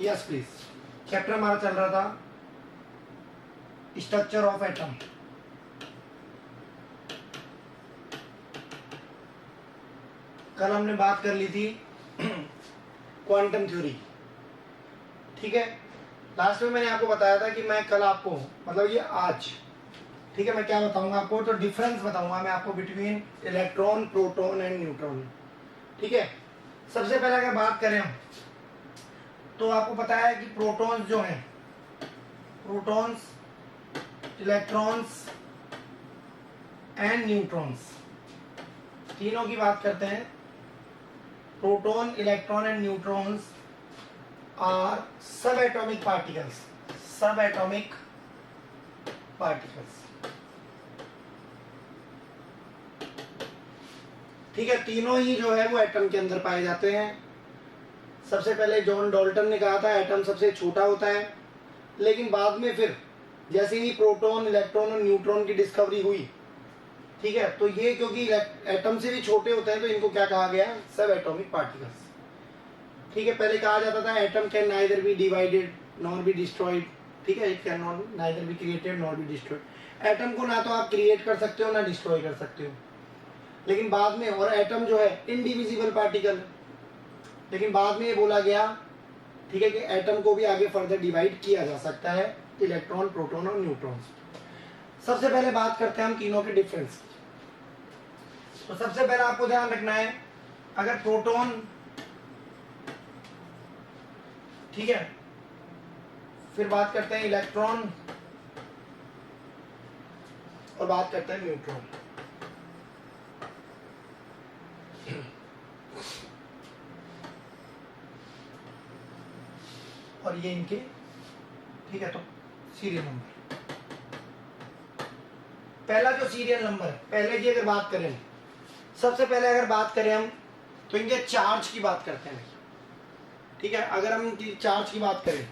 Yes please. Chapter हमारा चल रहा था स्ट्रक्चर ऑफ एटम। कल हमने बात कर ली थी क्वांटम थ्योरी, ठीक है। लास्ट में मैंने आपको बताया था कि मैं कल आपको, मतलब ये आज, ठीक है, मैं क्या बताऊंगा आपको, तो डिफरेंस बताऊंगा मैं आपको between electron, proton and neutron, ठीक है। सबसे पहले अगर बात करें हम, तो आपको पता है कि प्रोटॉन्स जो हैं, प्रोटॉन्स, इलेक्ट्रॉन्स एंड न्यूट्रॉन्स, तीनों की बात करते हैं। Proton, electron and neutrons are subatomic particles, subatomic particles, ठीक है। तीनों ही जो है वो एटम के अंदर पाए जाते हैं। सबसे पहले जॉन डाल्टन ने कहा था एटम सबसे छोटा होता है, लेकिन बाद में फिर जैसे ही प्रोटॉन, इलेक्ट्रॉन और न्यूट्रॉन की डिस्कवरी हुई, ठीक है, तो ये क्योंकि एटम से भी छोटे होते हैं तो इनको क्या कहा गया, सब एटॉमिक पार्टिकल्स, ठीक है। पहले कहा जाता था atom can neither be divided nor be destroyed, ठीक है, it can not neither be created nor be destroyed. Atom को ना तो आप क्रिएट कर सकते हो ना डिस्ट्रॉय कर सकते हो, लेकिन बाद में, और एटम जो है इनडिविजिबल पार्टिकल, लेकिन बाद में ये बोला गया, ठीक है, कि एटम को भी आगे फर्दर डिवाइड किया जा सकता है, इलेक्ट्रॉन, प्रोटॉन और न्यूट्रॉन। सबसे पहले बात करते हैं हम तीनों के डिफरेंस। तो सबसे पहले आपको ध्यान रखना है, अगर प्रोटॉन, ठीक है, फिर बात करते हैं इलेक्ट्रॉन और बात करते हैं न्यूट्रॉन। और ये इनके, ठीक है, तो सीरियल नंबर, पहला जो सीरियल नंबर है, पहले की अगर बात करें, सबसे पहले अगर बात करें हम, तो इनके चार्ज की बात करते हैं, ठीक है। अगर हम इनकी चार्ज की बात करें,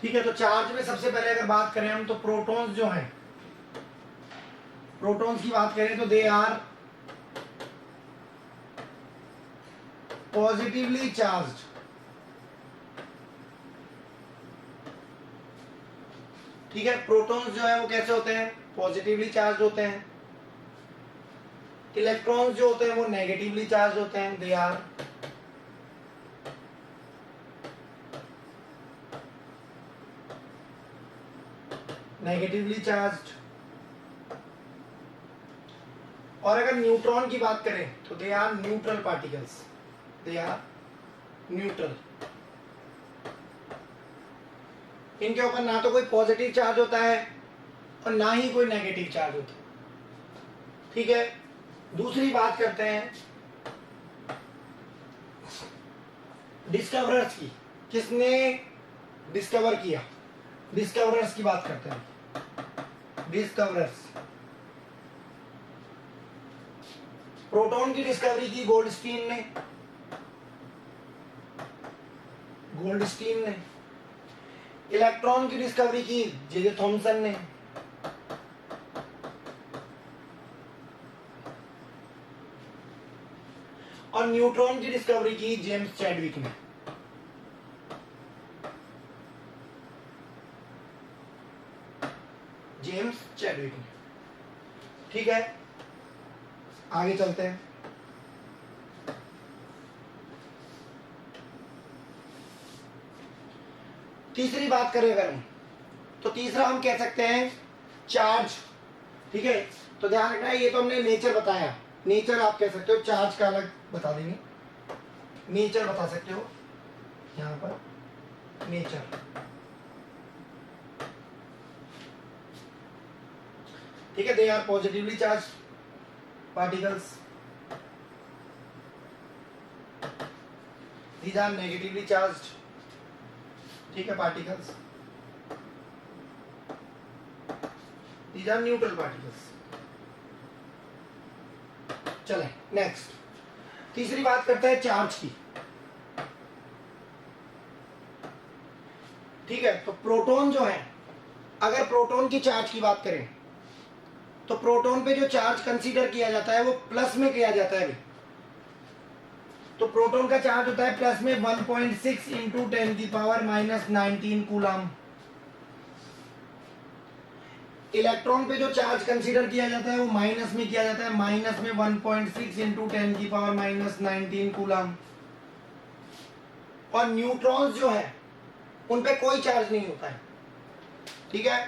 ठीक है, तो चार्ज में सबसे पहले अगर बात करें हम, तो प्रोटॉन्स जो हैं, प्रोटॉन्स की बात करें तो दे आर पॉजिटिवली चार्ज्ड, ठीक है। प्रोटॉन्स जो है वो कैसे होते हैं, पॉजिटिवली चार्ज होते हैं। इलेक्ट्रॉन्स जो होते हैं वो नेगेटिवली चार्ज होते हैं, दे आर नेगेटिवली चार्ज्ड। और अगर न्यूट्रॉन की बात करें तो they are neutral particles, they are neutral. इनके ऊपर ना तो कोई पॉजिटिव चार्ज होता है और ना ही कोई नेगेटिव चार्ज होता है, ठीक है। दूसरी बात करते हैं डिस्कवरर्स की, किसने डिस्कवर किया, डिस्कवरर्स की बात करते हैं। डिस्कवरर्स, प्रोटॉन की डिस्कवरी की गोल्डस्टीन ने, गोल्डस्टीन ने। इलेक्ट्रॉन की डिस्कवरी की जे थॉमसन ने। और न्यूट्रॉन की डिस्कवरी की जेम्स चैडविक ने। जेम्स चैडविक ने, ठीक है। आगे चलते हैं। तीसरी बात करें अगर हम, तो तीसरा हम कह सकते हैं चार्ज, ठीक है। तो ध्यान रखना है, ये तो हमने नेचर बताया, नेचर आप कह सकते हो, चार्ज का अलग बता देंगे, नेचर बता सकते हो यहां पर, नेचर, ठीक है। They are positively charge particles, these are negatively charged, ठीक है, particles, these are neutral particles. चले नेक्स्ट, तीसरी बात करते हैं चार्ज की, ठीक है। तो प्रोटॉन जो है, अगर प्रोटॉन की चार्ज की बात करें तो प्रोटॉन पे जो चार्ज कंसीडर किया जाता है वो प्लस में किया जाता है, तो प्रोटॉन का चार्ज होता है प्लस में 1.6 इंटू 10⁻⁻19 कूलम। इलेक्ट्रॉन पे जो चार्ज कंसीडर किया जाता है वो माइनस में किया जाता है, माइनस में 1.6 इंटू 10⁻⁻19 कूलम। और न्यूट्रॉन्स जो है उन पे कोई चार्ज नहीं होता है, ठीक है।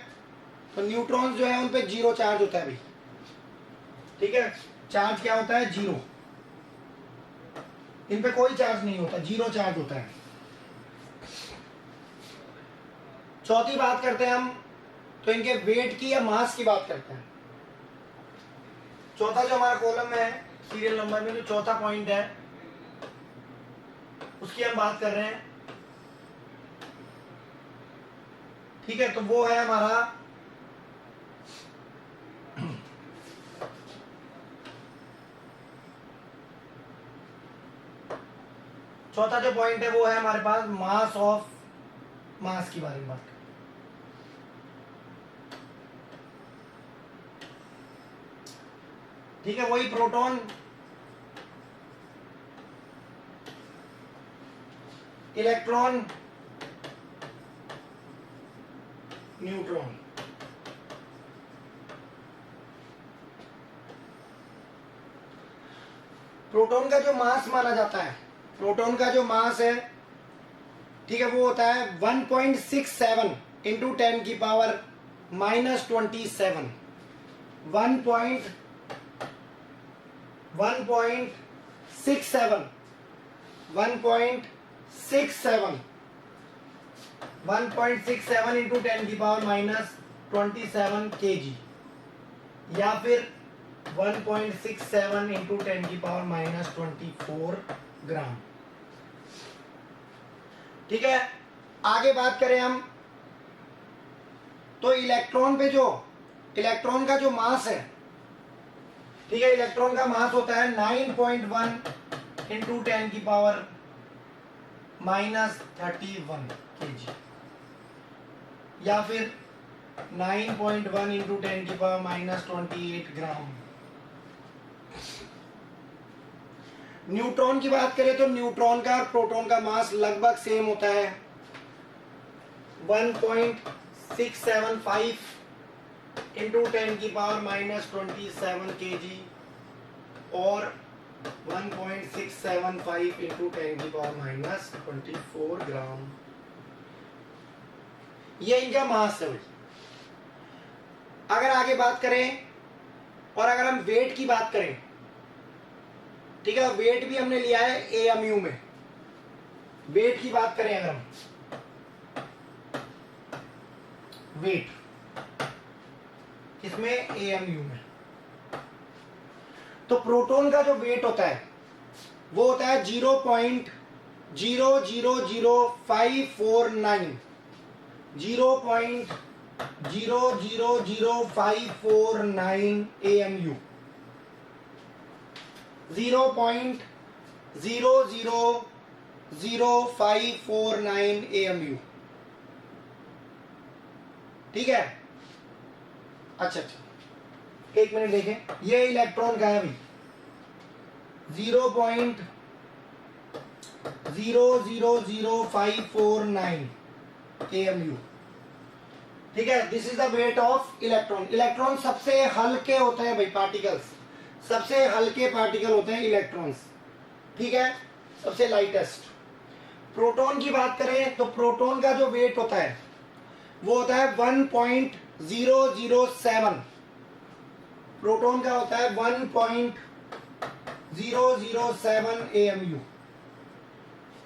तो न्यूट्रॉन्स जो है उन पे जीरो चार्ज होता है भाई, ठीक है। चार्ज क्या होता है? जीरो। इन पे कोई चार्ज नहीं होता, जीरो चार्ज होता है। चौथी बात करते हैं हम, तो इनके वेट की या मास की बात करते हैं। चौथा जो हमारा कॉलम में है सीरियल नंबर में, जो चौथा पॉइंट है उसकी हम बात कर रहे हैं, ठीक है। तो वो है हमारा चौथा जो पॉइंट है वो है हमारे पास मास ऑफ, मास की बारे में बात करें। ठीक है, वही प्रोटॉन, इलेक्ट्रॉन, न्यूट्रॉन। प्रोटॉन का जो मास माना जाता है, प्रोटॉन का जो मास है, ठीक है, वो होता है 1.67 इंटू 10⁻⁻27 1.67 इंटू 10⁻⁻27 kg, या फिर 1.67 इंटू 10⁻⁻24 ग्राम, ठीक है। आगे बात करें हम, तो इलेक्ट्रॉन पे जो, इलेक्ट्रॉन का जो मास है, ठीक है, इलेक्ट्रॉन का मास होता है 9.1 इंटू 10⁻31 kg, या फिर 9.1 इंटू 10⁻28 ग्राम। न्यूट्रॉन की बात करें तो न्यूट्रॉन का और प्रोटॉन का मास लगभग सेम होता है, 1.675 इंटू 10⁻⁻27 kg और 1.675 इंटू 10⁻⁻24 ग्राम। ये इनका मास है। अगर आगे बात करें और अगर हम वेट की बात करें, ठीक है, वेट भी हमने लिया है एएमयू में। वेट की बात करें अगर हम, वेट किसमें? एएमयू में। तो प्रोटॉन का जो वेट होता है वो होता है 0.000549 0.000549 एएमयू, 0.000549 एएमयू, ठीक है। अच्छा, एक मिनट देखें, ये इलेक्ट्रॉन का है भाई, 0.000549 एएमयू, ठीक है। This is the weight of electron. Electron सबसे हल्के होते हैं भाई, पार्टिकल्स, सबसे हल्के पार्टिकल होते हैं इलेक्ट्रॉन्स, ठीक है, सबसे लाइटेस्ट। प्रोटॉन की बात करें तो प्रोटॉन का जो वेट होता है वो होता है 1.007, प्रोटॉन का होता है 1.007 एएमयू।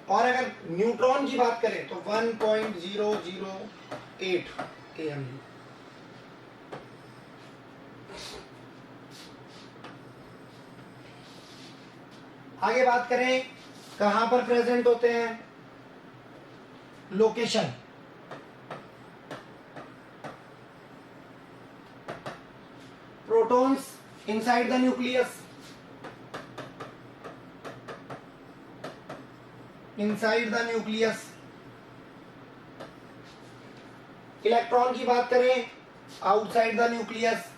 और अगर न्यूट्रॉन की बात करें तो 1.008 एएमयू। आगे बात करें कहां पर प्रेजेंट होते हैं, location. Protons inside the nucleus, inside the nucleus. Electron की बात करें outside the nucleus,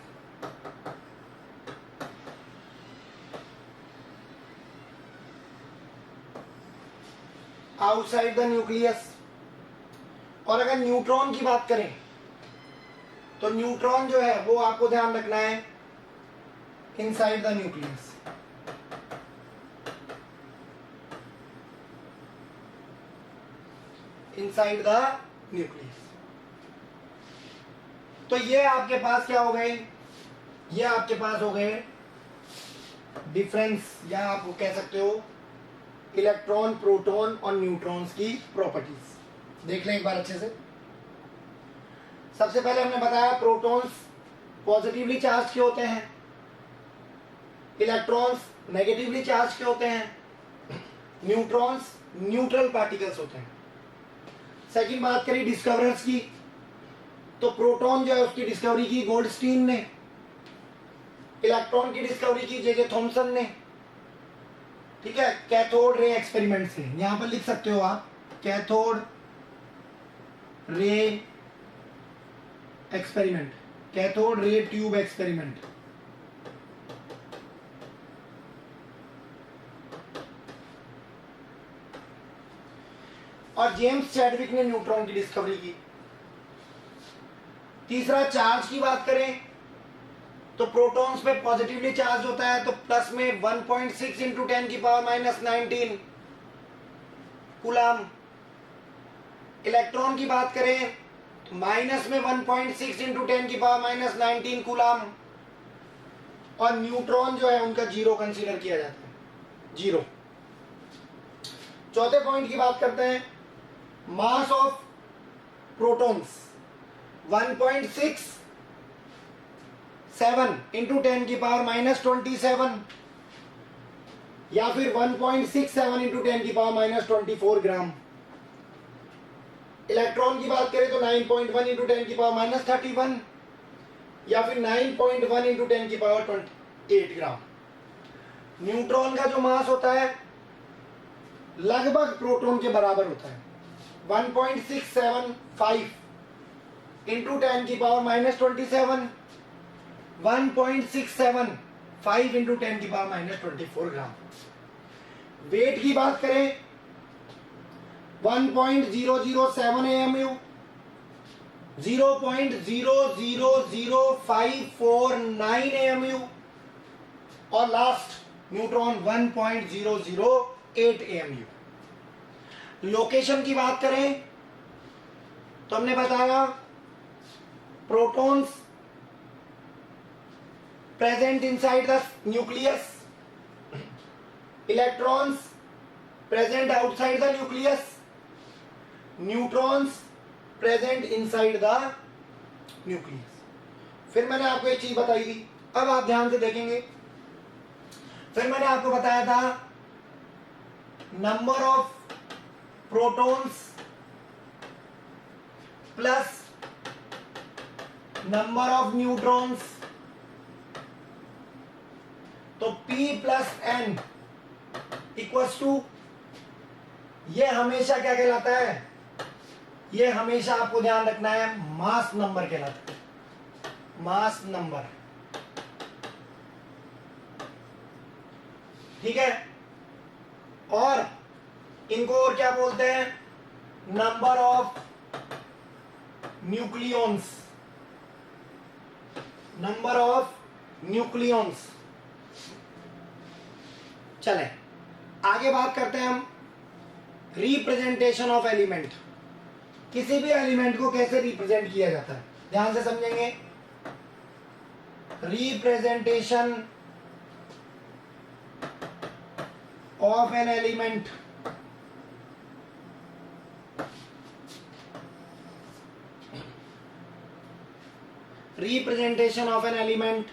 outside the nucleus. और अगर न्यूट्रॉन की बात करें तो न्यूट्रॉन जो है वो आपको ध्यान रखना है inside the nucleus. Inside the nucleus. तो ये आपके पास क्या हो गए, ये आपके पास हो गए डिफरेंस, या आप कह सकते हो इलेक्ट्रॉन, प्रोटॉन और न्यूट्रॉन्स की प्रॉपर्टीज। देख लें एक बार अच्छे से। सबसे पहले हमने बताया प्रोटॉन्स पॉजिटिवली चार्ज के होते हैं, इलेक्ट्रॉन्स नेगेटिवली चार्ज के होते हैं, न्यूट्रॉन्स न्यूट्रल पार्टिकल्स होते हैं। सेकंड बात करी डिस्कवरर्स की, तो प्रोटॉन जो है उसकी डिस्कवरी की गोल्डस्टीन ने, इलेक्ट्रॉन की डिस्कवरी की जे थॉमसन ने, ठीक है, कैथोड रे एक्सपेरिमेंट से। यहां पर लिख सकते हो आप cathode ray experiment, cathode ray tube experiment. और जेम्स चैडविक ने न्यूट्रॉन की डिस्कवरी की। तीसरा चार्ज की बात करें तो प्रोटॉन्स पे पॉजिटिवली चार्ज होता है, तो प्लस में 1.6 इंटू 10 की पावर माइनस 19 कूलम। इलेक्ट्रॉन की बात करें तो माइनस में 1.6 इंटू 10 की पावर माइनस 19 कूलम। और न्यूट्रॉन जो है उनका जीरो कंसीडर किया जाता है, जीरो। चौथे पॉइंट की बात करते हैं, मास ऑफ प्रोटॉन्स 1.67 इंटू 10 की पावर माइनस 27 या फिर 1.67 इंटू 10 की पावर माइनस 24 ग्राम। इलेक्ट्रॉन की बात करें तो 9.1 इंटू 10 की पावर माइनस 31 या फिर 9.1 इंटू 10 की पावर 28 ग्राम। न्यूट्रॉन का जो मास होता है लगभग प्रोटॉन के बराबर होता है, 1.675 इंटू 10 की पावर माइनस 27, 1.675 इंटू 10 की पावर माइनस 24 ग्राम। वेट की बात करें 1.0007 AMU, 0.000549 AMU और लास्ट न्यूट्रॉन 1.008 AMU। लोकेशन की बात करें तो हमने बताया protons present inside the nucleus, electrons present outside the nucleus, neutrons present inside the nucleus. फिर मैंने आपको एक चीज बताई थी, अब आप ध्यान से देखेंगे। फिर मैंने आपको बताया था number of protons plus number of neutrons, तो P plus N equals to, ये हमेशा क्या कहलाता है, ये हमेशा आपको ध्यान रखना है मास नंबर कहलाता है, मास नंबर। ठीक है, और इनको और क्या बोलते हैं, number of nucleons, number of nucleons. चले आगे बात करते हैं हम रिप्रेजेंटेशन ऑफ एलिमेंट। किसी भी एलिमेंट को कैसे रिप्रेजेंट किया जाता है, ध्यान से समझेंगे। Representation of an element, representation of an element